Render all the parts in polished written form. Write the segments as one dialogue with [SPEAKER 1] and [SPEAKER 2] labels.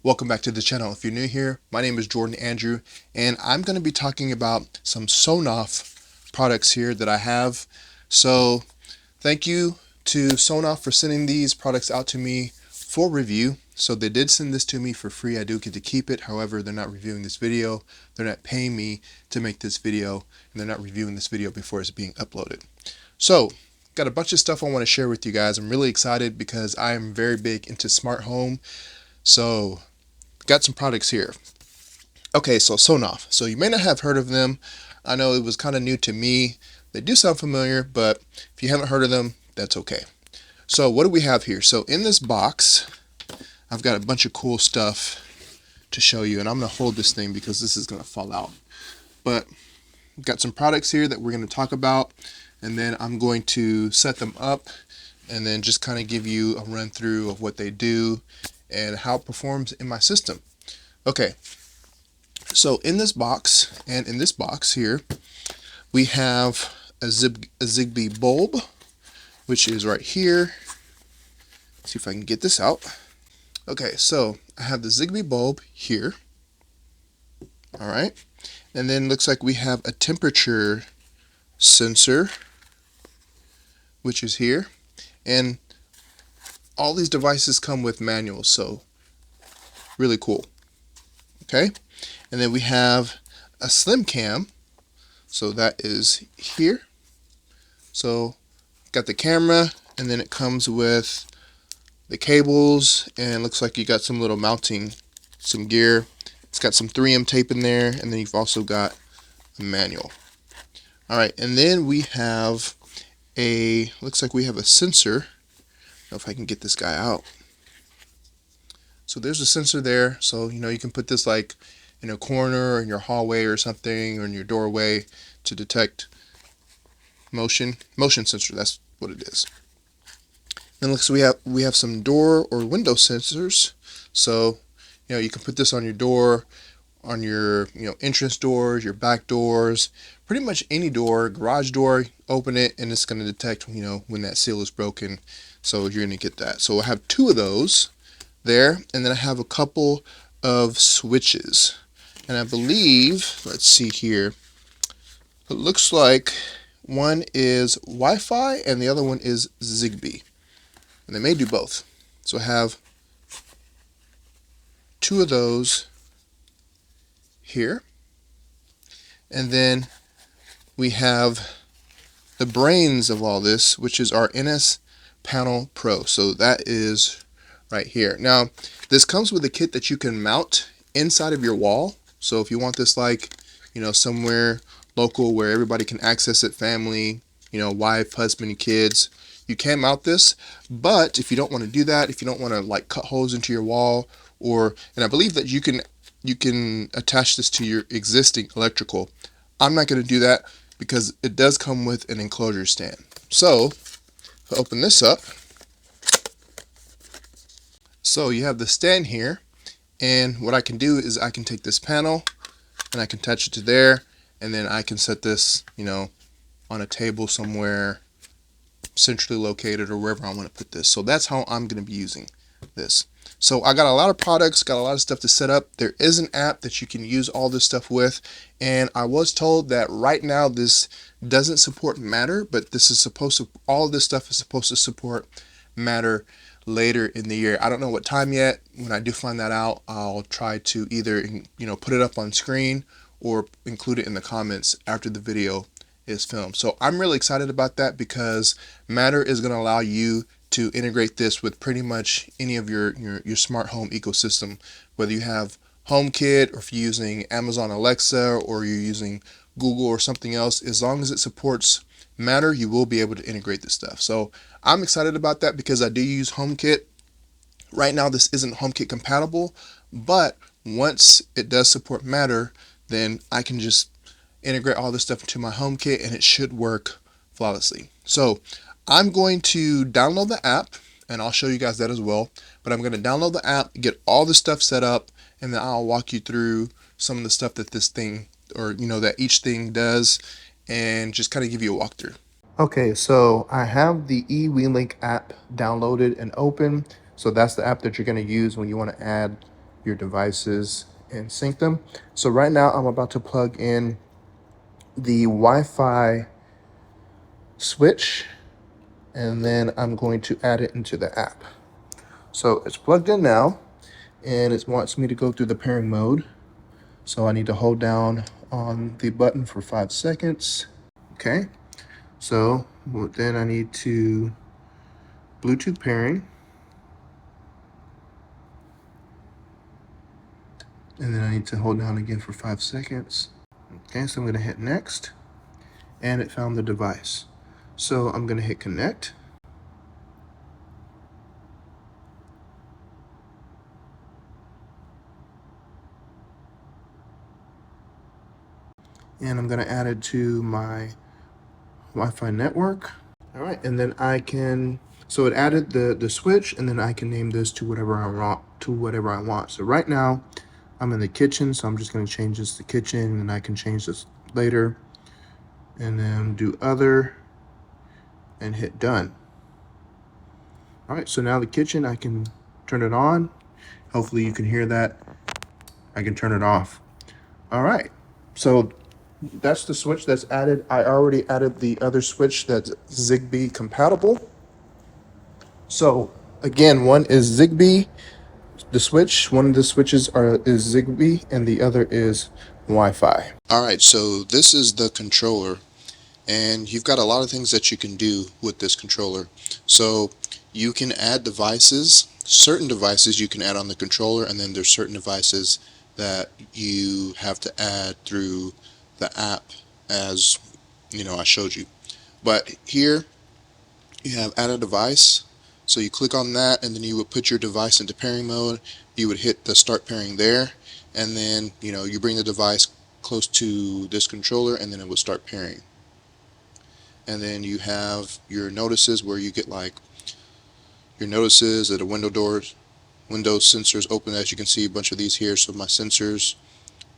[SPEAKER 1] Welcome back to the channel. If you're new here, my name is Jordan Andrew, and I'm going to be talking about some Sonoff products here that I have. So thank you to Sonoff for sending these products out to me for review. So they did send this to me for free. I do get to keep it. However, they're not reviewing this video. They're not paying me to make this video, and they're not reviewing this video before it's being uploaded. So got a bunch of stuff I want to share with you guys. I'm really excited because I am very big into smart home. So got some products here. Okay, so Sonoff. So you may not have heard of them. I know it was kind of new to me. They do sound familiar, but if you haven't heard of them, that's okay. So what do we have here? So in this box, I've got a bunch of cool stuff to show you, and I'm going to hold this thing because this is going to fall out. But I've got some products here that we're going to talk about, and then I'm going to set them up and then just kind of give you a run through of what they do and how it performs in my system. Okay, so in this box and in this box here, we have a Zigbee bulb, which is right here. Let's see if I can get this out. Okay, so I have the Zigbee bulb here. All right, and then looks like we have a temperature sensor, which is here, and all these devices come with manuals, so really cool. Okay, and then we have a slim cam, so that is here. So got the camera, and then it comes with the cables, and looks like you got some little mounting, some gear. It's got some 3M tape in there, and then you've also got a manual. All right, and then we have looks like we have a sensor. I don't know if I can get this guy out. So there's a sensor there, so you can put this like in a corner or in your hallway or something, or in your doorway to detect motion sensor. That's what it is. Then looks we have some door or window sensors. So you can put this on your door, on your entrance doors, your back doors, pretty much any door, garage door. Open it and it's going to detect when that seal is broken. So you're going to get that. So I have 2 of those there, and then I have a couple of switches, and I believe, let's see here, it looks like one is Wi-Fi and the other one is Zigbee, and they may do both. So I have 2 of those here, and then we have the brains of all this, which is our NS Panel Pro. So that is right here. Now this comes with a kit that you can mount inside of your wall. So if you want this like somewhere local where everybody can access it, family, wife, husband, kids, you can mount this. But if you don't want to do that, if you don't want to like cut holes into your wall, and I believe that you can attach this to your existing electrical. I'm not going to do that because it does come with an enclosure stand. So if I open this up, so you have the stand here, and what I can do is I can take this panel and I can attach it to there, and then I can set this on a table somewhere centrally located or wherever I want to put this. So that's how I'm going to be using this. So I got a lot of products, got a lot of stuff to set up. There is an app that you can use all this stuff with, and I was told that right now this doesn't support Matter, but this is supposed to, all of this stuff is supposed to support Matter later in the year. I don't know what time yet. When I do find that out, I'll try to either put it up on screen or include it in the comments after the video is filmed. So I'm really excited about that because Matter is going to allow you to integrate this with pretty much any of your smart home ecosystem, whether you have HOMEKIT or if you're using Amazon Alexa or you're using Google or something else. As long as it supports Matter, you will be able to integrate this stuff. So I'm excited about that because I do use HOMEKIT. Right now this isn't HOMEKIT compatible, but once it does support Matter, then I can just integrate all this stuff into my HOMEKIT and it should work flawlessly. So I'm going to download the app, and I'll show you guys that as well, but I'm going to download the app, get all the stuff set up, and then I'll walk you through some of the stuff that this thing, or that each thing does, and just kind of give you a walkthrough. Okay, so I have the eWeLink app downloaded and open. So that's the app that you're going to use when you want to add your devices and sync them. So right now I'm about to plug in the Wi-Fi switch, and then I'm going to add it into the app. So it's plugged in now, and it wants me to go through the pairing mode. So I need to hold down on the button for 5 seconds. Okay, so then I need to Bluetooth pairing. And then I need to hold down again for 5 seconds. Okay, so I'm gonna hit next, and it found the device. So I'm gonna hit connect. And I'm gonna add it to my Wi-Fi network. All right, and then I can, so it added the switch, and then I can name this to whatever I want. So right now, I'm in the kitchen, so I'm just gonna change this to kitchen, and I can change this later. And then do other, and hit done. All right, so now the kitchen, I can turn it on. Hopefully you can hear that. I can turn it off. All right, so that's the switch that's added. I already added the other switch that's Zigbee compatible. So again, one is Zigbee, the switch, one of the switches is Zigbee, and the other is Wi-Fi. All right, so this is the controller, and you've got a lot of things that you can do with this controller. So you can add devices. Certain devices you can add on the controller, and then there's certain devices that you have to add through the app, as you know I showed you. But here you have add a device. So you click on that, and then you would put your device into pairing mode. You would hit the start pairing there, and then you bring the device close to this controller, and then it will start pairing. And then you have your notices, where you get like your notices that a Windows sensors open. As you can see, a bunch of these here. So my sensors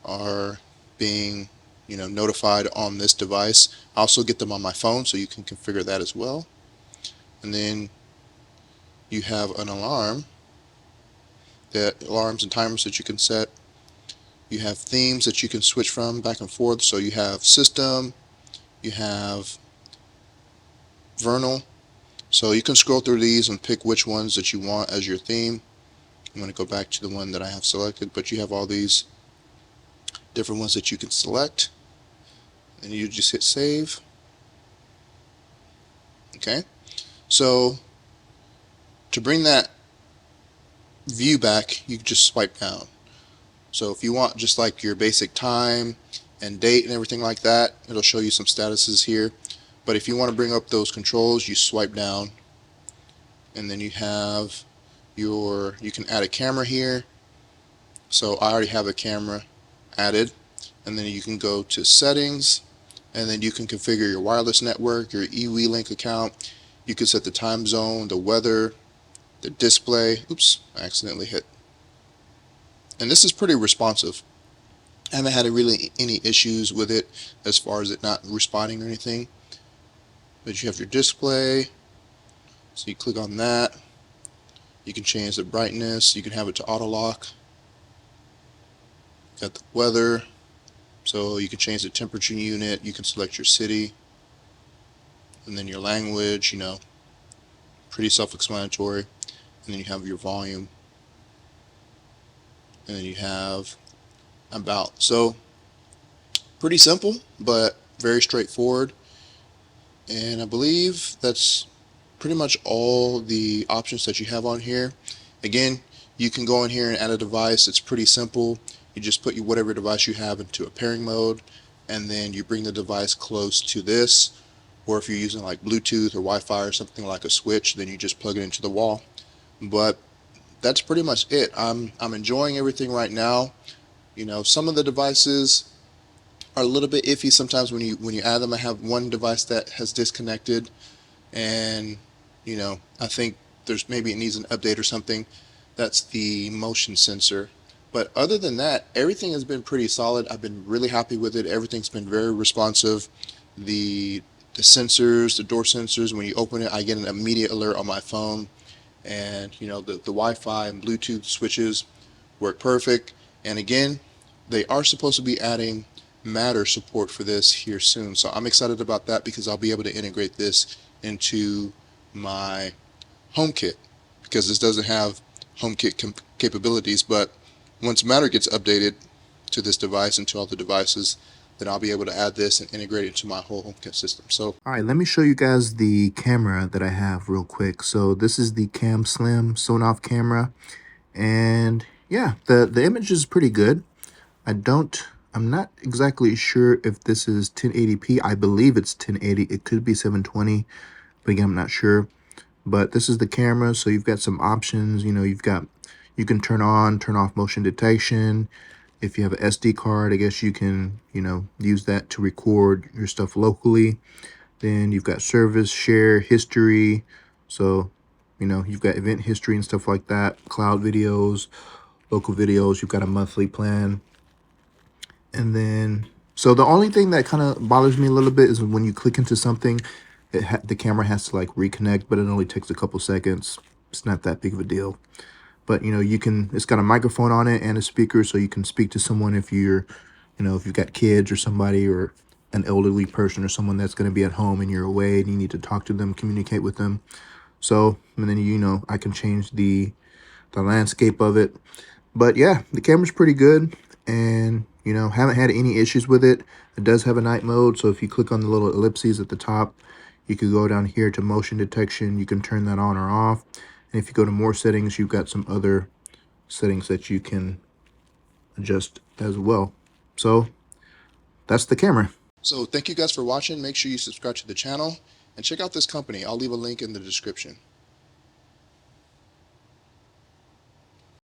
[SPEAKER 1] are being notified on this device. I also get them on my phone, so you can configure that as well. And then you have an alarm, alarms and timers that you can set. You have themes that you can switch from back and forth. So you have system, you have vernal. So you can scroll through these and pick which ones that you want as your theme. I'm going to go back to the one that I have selected, but you have all these different ones that you can select, and you just hit save. Okay, so to bring that view back, you just swipe down. So if you want just like your basic time and date and everything like that, it'll show you some statuses here. But if you want to bring up those controls, you swipe down, and then you have you can add a camera here. So I already have a camera added, and then you can go to settings, and then you can configure your wireless network, your eWeLink account. You can set the time zone, the weather, the display. Oops, I accidentally hit. And this is pretty responsive. I haven't had really any issues with it as far as it not responding or anything. But you have your display, so you click on that. You can change the brightness, you can have it to auto lock. Got the weather, so you can change the temperature unit, you can select your city, and then your language, pretty self-explanatory. And then you have your volume, and then you have about. So pretty simple, but very straightforward. And I believe that's pretty much all the options that you have on here. Again, you can go in here and add a device. It's pretty simple. You just put whatever device you have into a pairing mode, and then you bring the device close to this, or if you're using like Bluetooth or Wi-Fi or something like a switch, then you just plug it into the wall. But that's pretty much it. I'm enjoying everything right now. Some of the devices are a little bit iffy sometimes when you add them. I have one device that has disconnected, and I think maybe it needs an update or something. That's the motion sensor. But other than that, everything has been pretty solid. I've been really happy with it. Everything's been very responsive. The sensors, the door sensors, when you open it, I get an immediate alert on my phone. And the Wi-Fi and Bluetooth switches work perfect. And again, they are supposed to be adding Matter support for this here soon. So I'm excited about that because I'll be able to integrate this into my HOMEKIT, because this doesn't have HOMEKIT capabilities. But once Matter gets updated to this device and to all the devices, then I'll be able to add this and integrate it into my whole HOMEKIT system. So, all right, let me show you guys the camera that I have real quick. So this is the Cam Slim Sonoff camera, and yeah, the image is pretty good. I'm not exactly sure if this is 1080p. I believe it's 1080. It could be 720, but again, I'm not sure. But this is the camera, so you've got some options. You know, you can turn on, turn off motion detection. If you have an SD card, I guess you can, use that to record your stuff locally. Then you've got service, share, history. So, you've got event history and stuff like that. Cloud videos, local videos. You've got a monthly plan. And then, so the only thing that kind of bothers me a little bit is when you click into something, the camera has to like reconnect, but it only takes a couple seconds. It's not that big of a deal. But it's got a microphone on it and a speaker, so you can speak to someone if if you've got kids or somebody or an elderly person or someone that's going to be at home and you're away and you need to talk to them, communicate with them. So, and then I can change the landscape of it. But yeah, the camera's pretty good, and haven't had any issues with it. It does have a night mode, so if you click on the little ellipses at the top, you could go down here to motion detection. You can turn that on or off. And if you go to more settings, you've got some other settings that you can adjust as well. So that's the camera. So thank you guys for watching. Make sure you subscribe to the channel and check out this company. I'll leave a link in the description.